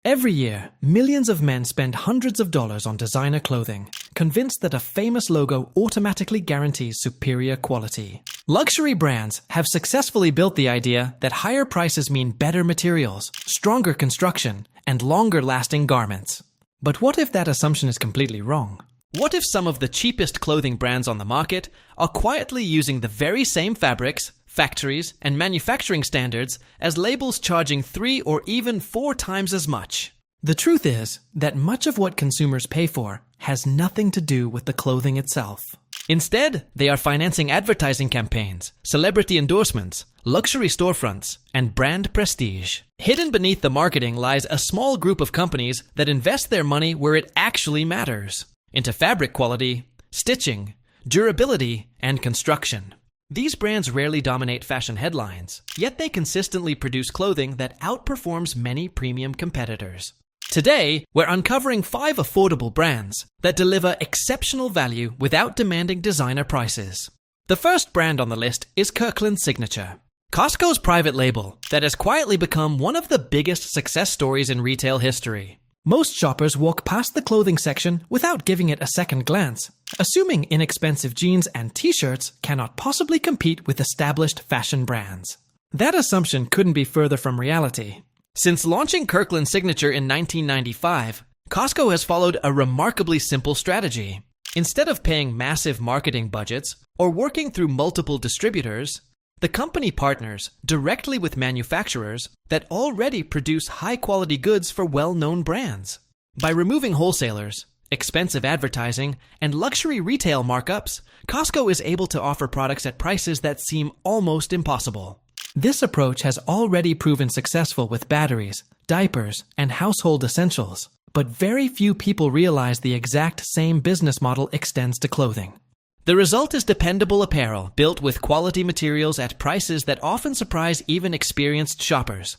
Every year, millions of men spend hundreds of dollars on designer clothing, convinced that a famous logo automatically guarantees superior quality. Luxury brands have successfully built the idea that higher prices mean better materials, stronger construction, and longer-lasting garments. But what if that assumption is completely wrong? What if some of the cheapest clothing brands on the market are quietly using the very same fabrics, factories, and manufacturing standards as labels charging 3 or even 4 times as much? The truth is that much of what consumers pay for has nothing to do with the clothing itself. Instead, they are financing advertising campaigns, celebrity endorsements, luxury storefronts, and brand prestige. Hidden beneath the marketing lies a small group of companies that invest their money where it actually matters: into fabric quality, stitching, durability, and construction. These brands rarely dominate fashion headlines, yet they consistently produce clothing that outperforms many premium competitors. Today, we're uncovering 5 affordable brands that deliver exceptional value without demanding designer prices. The first brand on the list is Kirkland Signature, Costco's private label that has quietly become one of the biggest success stories in retail history. Most shoppers walk past the clothing section without giving it a second glance, assuming inexpensive jeans and t-shirts cannot possibly compete with established fashion brands. That assumption couldn't be further from reality. Since launching Kirkland Signature in 1995, Costco has followed a remarkably simple strategy. Instead of paying massive marketing budgets or working through multiple distributors, the company partners directly with manufacturers that already produce high-quality goods for well-known brands. By removing wholesalers, expensive advertising, and luxury retail markups, Costco is able to offer products at prices that seem almost impossible. This approach has already proven successful with batteries, diapers, and household essentials, but very few people realize the exact same business model extends to clothing. The result is dependable apparel built with quality materials at prices that often surprise even experienced shoppers.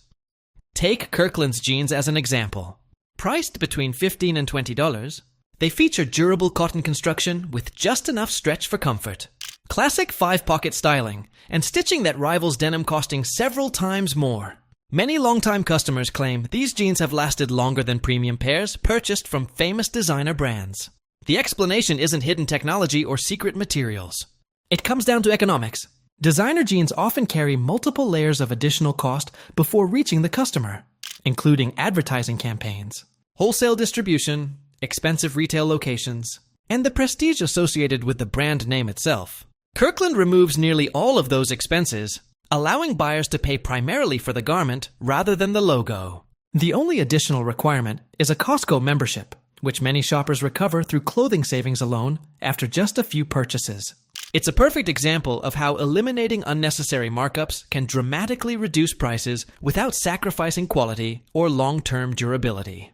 Take Kirkland's jeans as an example. Priced between $15 and $20, they feature durable cotton construction with just enough stretch for comfort, classic 5-pocket styling, and stitching that rivals denim costing several times more. Many longtime customers claim these jeans have lasted longer than premium pairs purchased from famous designer brands. The explanation isn't hidden technology or secret materials. It comes down to economics. Designer jeans often carry multiple layers of additional cost before reaching the customer, including advertising campaigns, wholesale distribution, expensive retail locations, and the prestige associated with the brand name itself. Kirkland removes nearly all of those expenses, allowing buyers to pay primarily for the garment rather than the logo. The only additional requirement is a Costco membership, which many shoppers recover through clothing savings alone after just a few purchases. It's a perfect example of how eliminating unnecessary markups can dramatically reduce prices without sacrificing quality or long-term durability.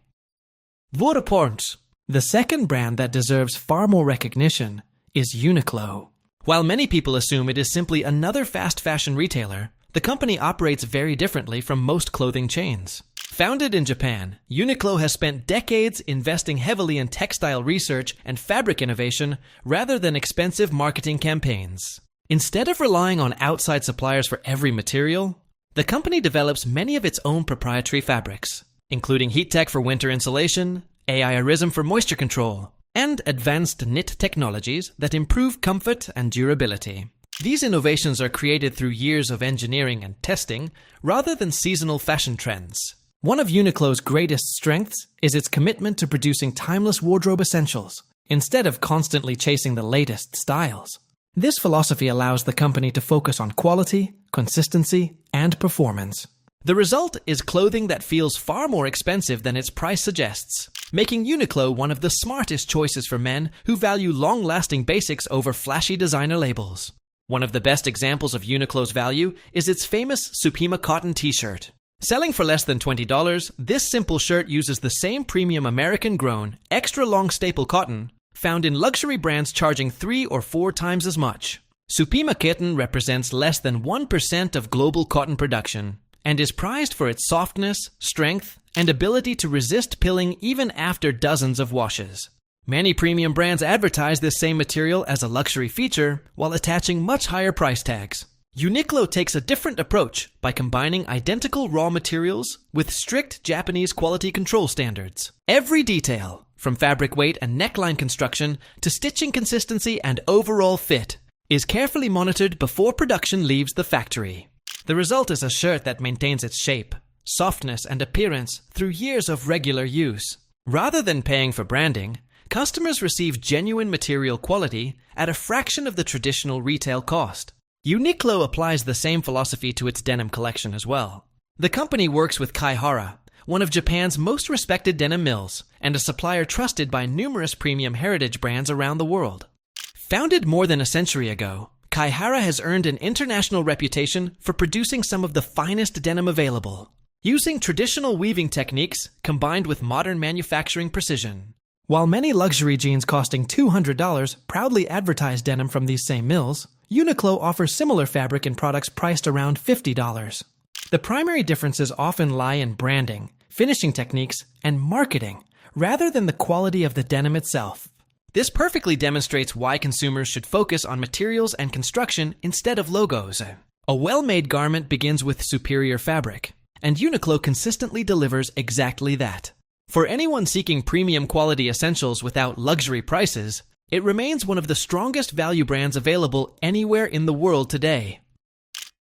Voreporns. The second brand that deserves far more recognition is Uniqlo. While many people assume it is simply another fast fashion retailer, the company operates very differently from most clothing chains. Founded in Japan, Uniqlo has spent decades investing heavily in textile research and fabric innovation rather than expensive marketing campaigns. Instead of relying on outside suppliers for every material, the company develops many of its own proprietary fabrics, including heat tech for winter insulation, AIRism for moisture control, and advanced knit technologies that improve comfort and durability. These innovations are created through years of engineering and testing rather than seasonal fashion trends. One of Uniqlo's greatest strengths is its commitment to producing timeless wardrobe essentials, instead of constantly chasing the latest styles. This philosophy allows the company to focus on quality, consistency, and performance. The result is clothing that feels far more expensive than its price suggests, making Uniqlo one of the smartest choices for men who value long-lasting basics over flashy designer labels. One of the best examples of Uniqlo's value is its famous Supima cotton t-shirt. Selling for less than $20, this simple shirt uses the same premium American-grown, extra-long staple cotton found in luxury brands charging 3 or 4 times as much. Supima cotton represents less than 1% of global cotton production and is prized for its softness, strength, and ability to resist pilling even after dozens of washes. Many premium brands advertise this same material as a luxury feature while attaching much higher price tags. Uniqlo takes a different approach by combining identical raw materials with strict Japanese quality control standards. Every detail, from fabric weight and neckline construction to stitching consistency and overall fit, is carefully monitored before production leaves the factory. The result is a shirt that maintains its shape, softness, and appearance through years of regular use. Rather than paying for branding, customers receive genuine material quality at a fraction of the traditional retail cost. Uniqlo applies the same philosophy to its denim collection as well. The company works with Kaihara, one of Japan's most respected denim mills, and a supplier trusted by numerous premium heritage brands around the world. Founded more than a century ago, Kaihara has earned an international reputation for producing some of the finest denim available, using traditional weaving techniques combined with modern manufacturing precision. While many luxury jeans costing $200 proudly advertise denim from these same mills, Uniqlo offers similar fabric in products priced around $50. The primary differences often lie in branding, finishing techniques, and marketing, rather than the quality of the denim itself. This perfectly demonstrates why consumers should focus on materials and construction instead of logos. A well-made garment begins with superior fabric, and Uniqlo consistently delivers exactly that. For anyone seeking premium quality essentials without luxury prices, it remains one of the strongest value brands available anywhere in the world today.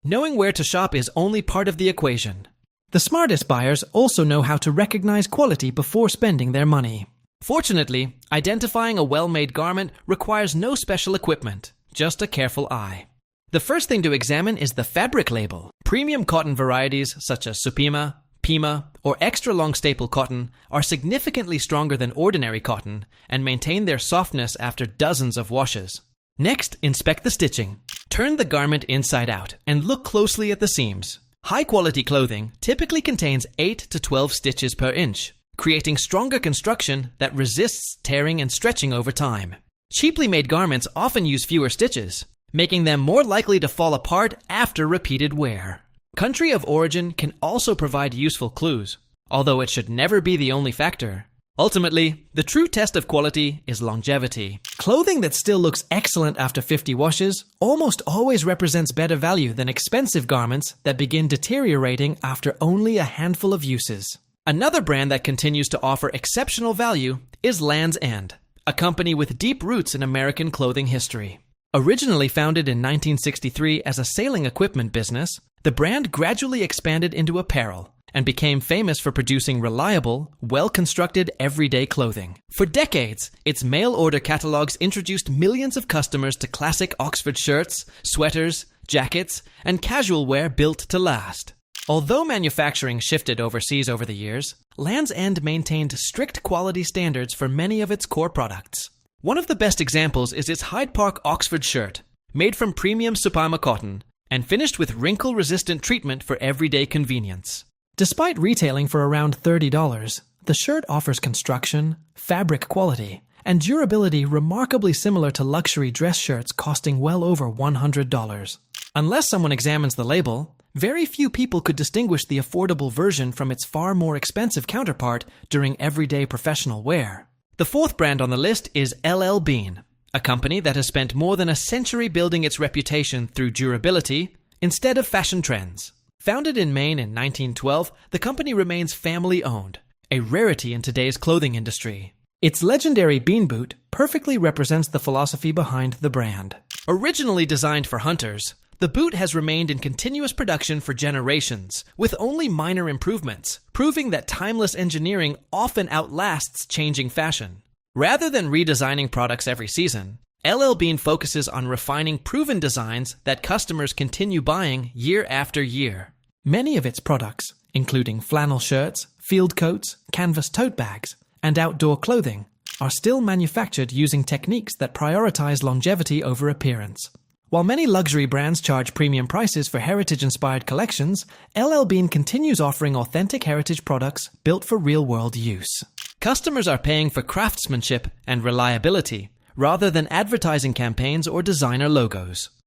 Knowing where to shop is only part of the equation. The smartest buyers also know how to recognize quality before spending their money. Fortunately, identifying a well-made garment requires no special equipment, just a careful eye. The first thing to examine is the fabric label. Premium cotton varieties such as Supima, Pima, or extra long staple cotton are significantly stronger than ordinary cotton and maintain their softness after dozens of washes. Next, inspect the stitching. Turn the garment inside out and look closely at the seams. High-quality clothing typically contains 8 to 12 stitches per inch, creating stronger construction that resists tearing and stretching over time. Cheaply made garments often use fewer stitches, making them more likely to fall apart after repeated wear. Country of origin can also provide useful clues, although it should never be the only factor. Ultimately, the true test of quality is longevity. Clothing that still looks excellent after 50 washes almost always represents better value than expensive garments that begin deteriorating after only a handful of uses. Another brand that continues to offer exceptional value is Lands' End, a company with deep roots in American clothing history. Originally founded in 1963 as a sailing equipment business, the brand gradually expanded into apparel and became famous for producing reliable, well-constructed everyday clothing. For decades, its mail-order catalogs introduced millions of customers to classic Oxford shirts, sweaters, jackets, and casual wear built to last. Although manufacturing shifted overseas over the years, Lands' End maintained strict quality standards for many of its core products. One of the best examples is its Hyde Park Oxford shirt, made from premium Supima cotton and finished with wrinkle-resistant treatment for everyday convenience. Despite retailing for around $30, the shirt offers construction, fabric quality, and durability remarkably similar to luxury dress shirts costing well over $100. Unless someone examines the label, very few people could distinguish the affordable version from its far more expensive counterpart during everyday professional wear. The fourth brand on the list is LL Bean, a company that has spent more than a century building its reputation through durability instead of fashion trends. Founded in Maine in 1912, the company remains family-owned, a rarity in today's clothing industry. Its legendary bean boot perfectly represents the philosophy behind the brand. Originally designed for hunters, the boot has remained in continuous production for generations, with only minor improvements, proving that timeless engineering often outlasts changing fashion. Rather than redesigning products every season, LL Bean focuses on refining proven designs that customers continue buying year after year. Many of its products, including flannel shirts, field coats, canvas tote bags, and outdoor clothing, are still manufactured using techniques that prioritize longevity over appearance. While many luxury brands charge premium prices for heritage-inspired collections, LL Bean continues offering authentic heritage products built for real-world use. Customers are paying for craftsmanship and reliability, rather than advertising campaigns or designer logos.